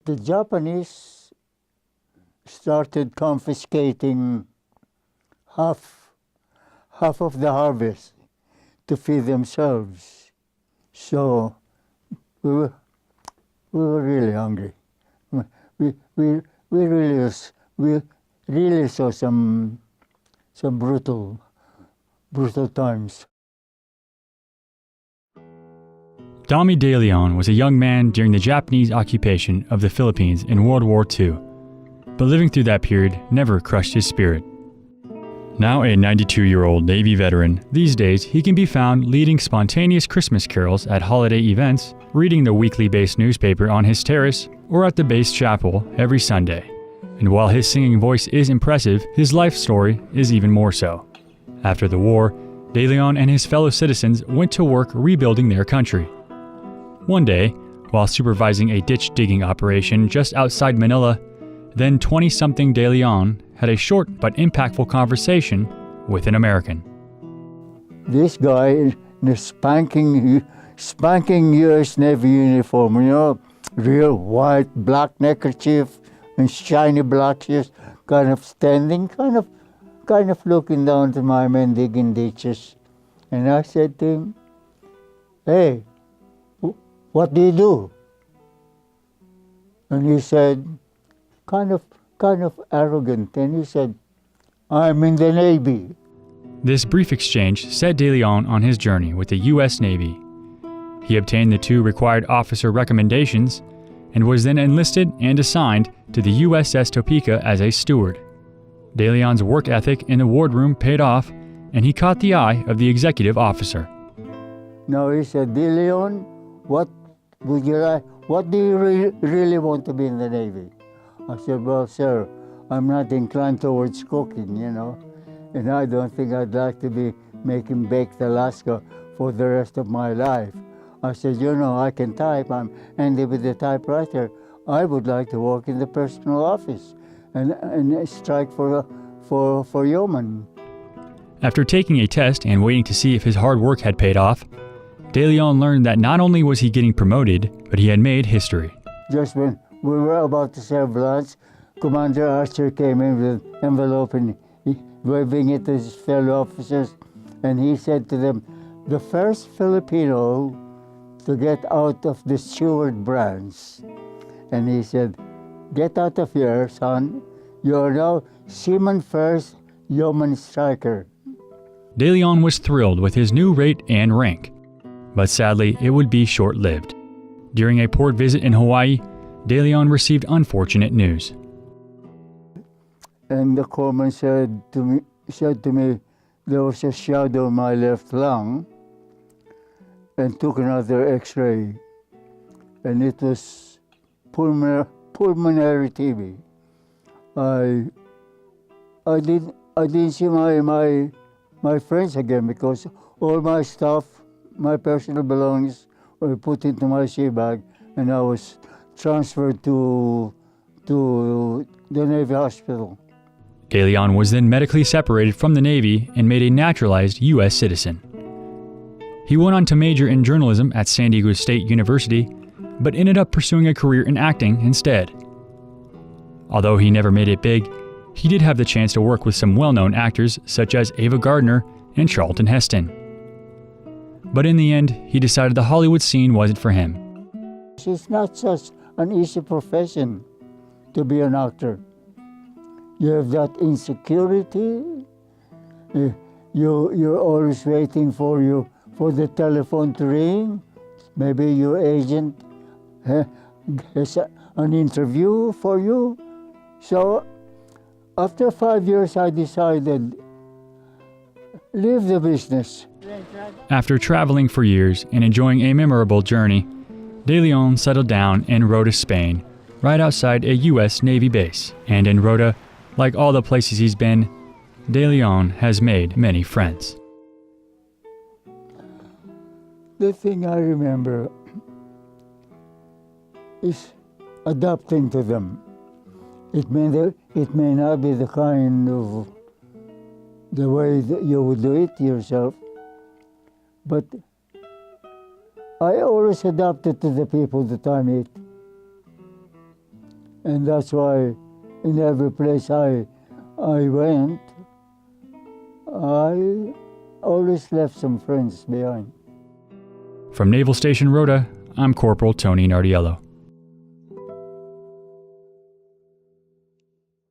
The Japanese started confiscating half of the harvest to feed themselves. So we were really hungry. We really saw some brutal times. Dommy de Leon was a young man during the Japanese occupation of the Philippines in World War II, but living through that period never crushed his spirit. Now a 92-year-old Navy veteran, these days he can be found leading spontaneous Christmas carols at holiday events, reading the weekly base newspaper on his terrace, or at the base chapel every Sunday. And while his singing voice is impressive, his life story is even more so. After the war, de Leon and his fellow citizens went to work rebuilding their country. One day, while supervising a ditch-digging operation just outside Manila, then 20-something de Leon had a short but impactful conversation with an American. This guy in a spanking U.S. Navy uniform, real white, black neckerchief and shiny black shoes, kind of standing, kind of looking down to my men digging ditches. And I said to him, "Hey, what do you do?" And he said, kind of arrogant, and he said, "I'm in the Navy." This brief exchange set de Leon on his journey with the U.S. Navy. He obtained the 2 required officer recommendations and was then enlisted and assigned to the USS Topeka as a steward. De Leon's work ethic in the wardroom paid off, and he caught the eye of the executive officer. Now he said, "De Leon, what would you like? What do you really want to be in the Navy?" I said, "Well, sir, I'm not inclined towards cooking, and I don't think I'd like to be making baked Alaska for the rest of my life." I said, "I can type. I'm handy with the typewriter. I would like to work in the personal office and strike for yeoman." After taking a test and waiting to see if his hard work had paid off, de Leon learned that not only was he getting promoted, but he had made history. Just when we were about to serve lunch, Commander Archer came in with an envelope and waving it to his fellow officers, and he said to them, "The first Filipino to get out of the steward branch." And he said, "Get out of here, son. You are now seaman first, yeoman striker." De Leon was thrilled with his new rate and rank, but sadly it would be short-lived. During a port visit in Hawaii, de Leon received unfortunate news. And the corpsman said to me, there was a shadow on my left lung, and took another X-ray, and it was pulmonary TB. I didn't see my friends again because all my stuff, my personal belongings, were put into my sea bag, and I was transferred to the Navy hospital. De Leon was then medically separated from the Navy and made a naturalized U.S. citizen. He went on to major in journalism at San Diego State University, but ended up pursuing a career in acting instead. Although he never made it big, he did have the chance to work with some well-known actors such as Ava Gardner and Charlton Heston. But in the end, he decided the Hollywood scene wasn't for him. It's not such an easy profession to be an actor. You have that insecurity. You're always waiting for the telephone to ring. Maybe your agent has an interview for you. So after 5 years, I decided, leave the business. After traveling for years and enjoying a memorable journey, de Leon settled down in Rota, Spain, right outside a U.S. Navy base. And in Rota, like all the places he's been, de Leon has made many friends. The thing I remember is adapting to them. It may not be the kind of the way that you would do it yourself, but I always adapted to the people that I meet. And that's why in every place I went, I always left some friends behind. From Naval Station Rota, I'm Corporal Tony Nardiello.